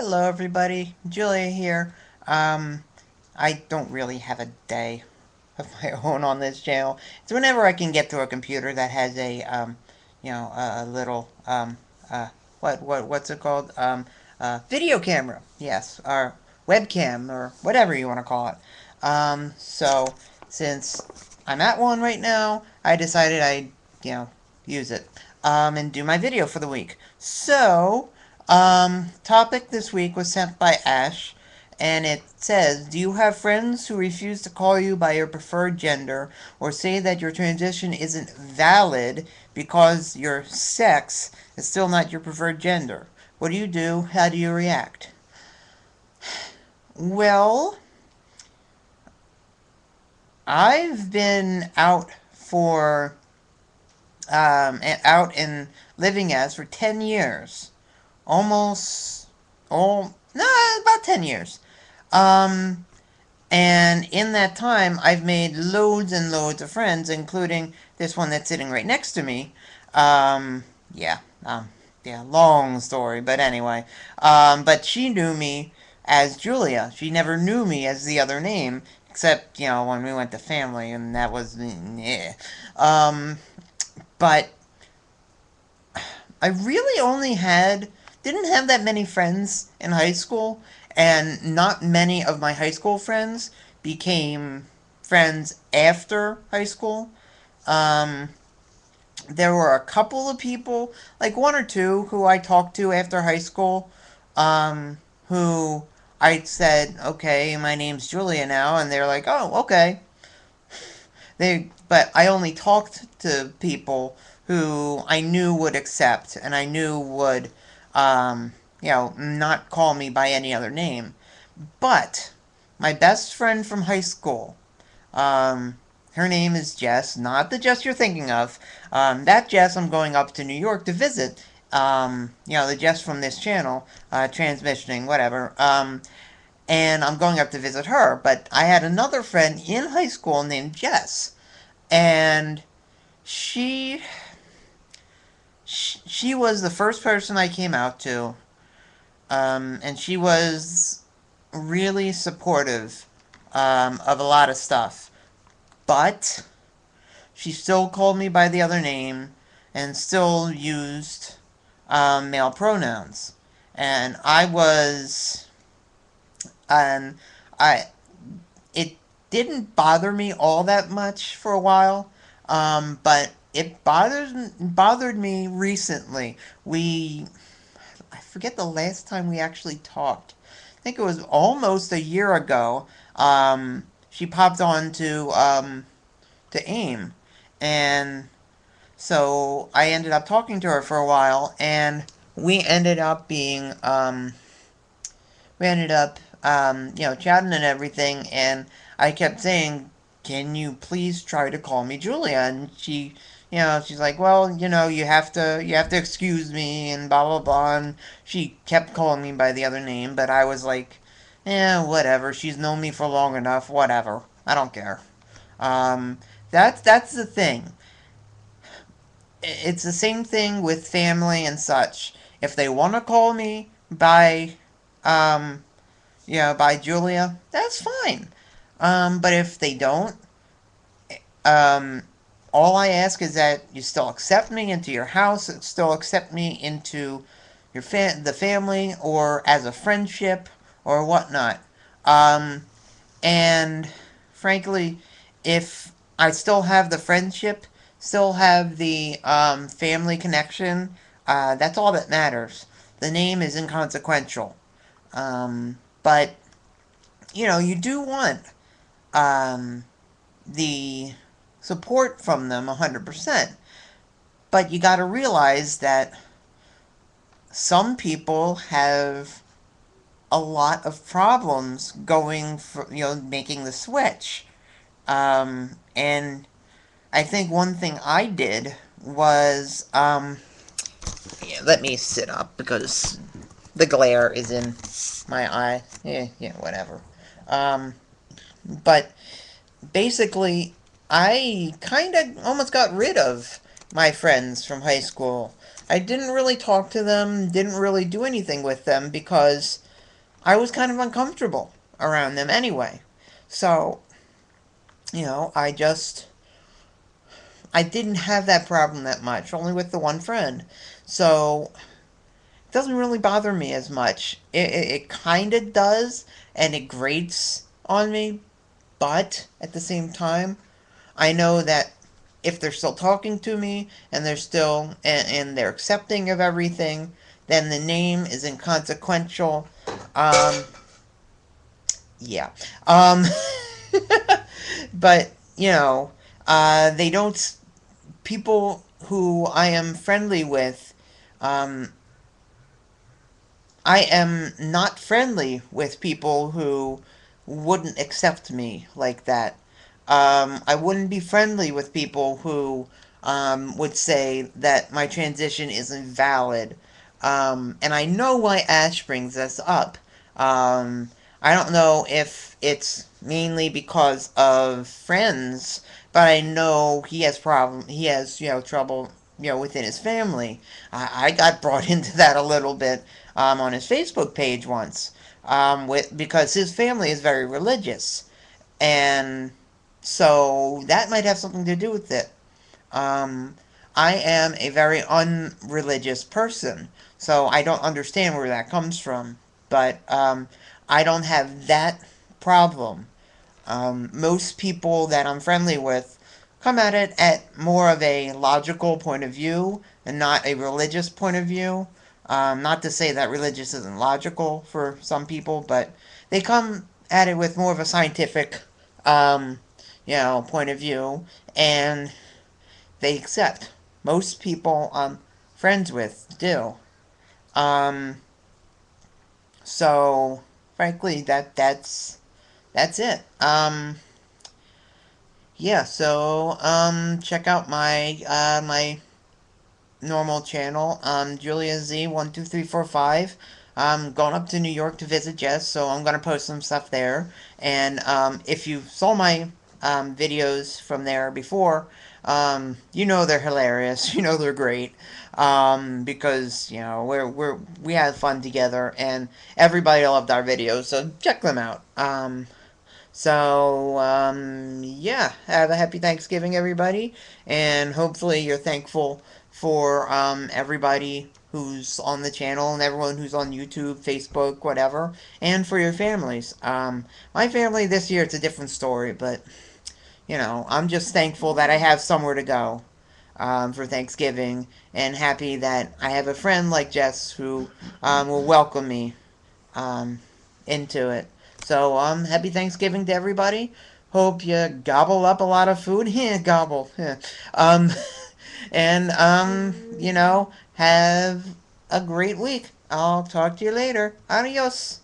Hello everybody, Julia here. I don't really have a day of my own on this channel. It's whenever I can get to a computer that has a, a little, what's it called? Video camera, yes, or webcam, or whatever you want to call it. So, since I'm at one right now, I decided I'd, use it, and do my video for the week. So, topic this week was sent by Ash, and it says, do you have friends who refuse to call you by your preferred gender or say that your transition isn't valid because your sex is still not your preferred gender? What do you do? How do you react? Well, I've been out for, out and living as for 10 years. Almost, no, about 10 years. Um, and in that time, I've made loads and loads of friends, including this one that's sitting right next to me. Um, yeah, yeah, long story, but anyway. But she knew me as Julia. She never knew me as the other name, except, when we went to family, and that was, eh. But I really didn't have that many friends in high school, and not many of my high school friends became friends after high school. Um, there were a couple of people, like one or two, who I talked to after high school, who I said, okay, my name's Julia now, and they're like, oh, okay. But I only talked to people who I knew would accept and I knew would, not call me by any other name. But my best friend from high school, her name is Jess, not the Jess you're thinking of. That Jess I'm going up to New York to visit. The Jess from this channel, transmissioning, whatever. And I'm going up to visit her. But I had another friend in high school named Jess, and she she was the first person I came out to, and she was really supportive of a lot of stuff. But she still called me by the other name and still used male pronouns. And and I, it didn't bother me all that much for a while, but it bothered me recently. I forget the last time we actually talked. I think it was almost a year ago. She popped on to AIM, and so I ended up talking to her for a while, and we ended up being we ended up chatting and everything, and I kept saying, can you please try to call me Julia? And she's like, well, you have to excuse me and blah blah blah. And she kept calling me by the other name, but I was like, whatever. She's known me for long enough. Whatever. I don't care. Um, that's the thing. It's the same thing with family and such. If they want to call me by um, by Julia, that's fine. But if they don't, um, all I ask is that you still accept me into your house, still accept me into the family, or as a friendship, or whatnot. Um, and frankly, if I still have the friendship, still have the family connection, that's all that matters. The name is inconsequential. But you do want um, the support from them 100%. But you got to realize that some people have a lot of problems going for, making the switch. And I think one thing I did was, let me sit up because the glare is in my eye. Yeah, whatever. But basically, I kind of almost got rid of my friends from high school. I didn't really talk to them, didn't really do anything with them because I was kind of uncomfortable around them anyway. So, I didn't have that problem that much, only with the one friend. So, it doesn't really bother me as much. It kind of does, and it grates on me, but at the same time, I know that if they're still talking to me and and they're accepting of everything, then the name is inconsequential. Um, yeah. Um, but they don't. People who I am friendly with, um, I am not friendly with people who wouldn't accept me like that. I wouldn't be friendly with people who would say that my transition isn't valid. And I know why Ash brings this up. Um, I don't know if it's mainly because of friends, but I know he has, trouble, within his family. I got brought into that a little bit on his Facebook page once, because his family is very religious, and so that might have something to do with it. Um, I am a very unreligious person, so I don't understand where that comes from. But I don't have that problem. Most people that I'm friendly with come at it at more of a logical point of view and not a religious point of view. Not to say that religious isn't logical for some people, but they come at it with more of a scientific, um, point of view, and they accept. Most people I'm friends with do. Um, so, frankly, that's it. Yeah, so check out my normal channel, Julia Z12345. I'm going up to New York to visit Jess, so I'm gonna post some stuff there. And if you saw my videos from there before, you know they're hilarious. You know they're great. Because we had fun together, and everybody loved our videos. So check them out. Yeah, have a happy Thanksgiving, everybody, and hopefully you're thankful for everybody who's on the channel and everyone who's on YouTube, Facebook, whatever, and for your families. My family this year, it's a different story, but I'm just thankful that I have somewhere to go for Thanksgiving, and happy that I have a friend like Jess who will welcome me um, into it. So, happy Thanksgiving to everybody. Hope you gobble up a lot of food. Yeah, gobble. Yeah. Um, and, have a great week. I'll talk to you later. Adios.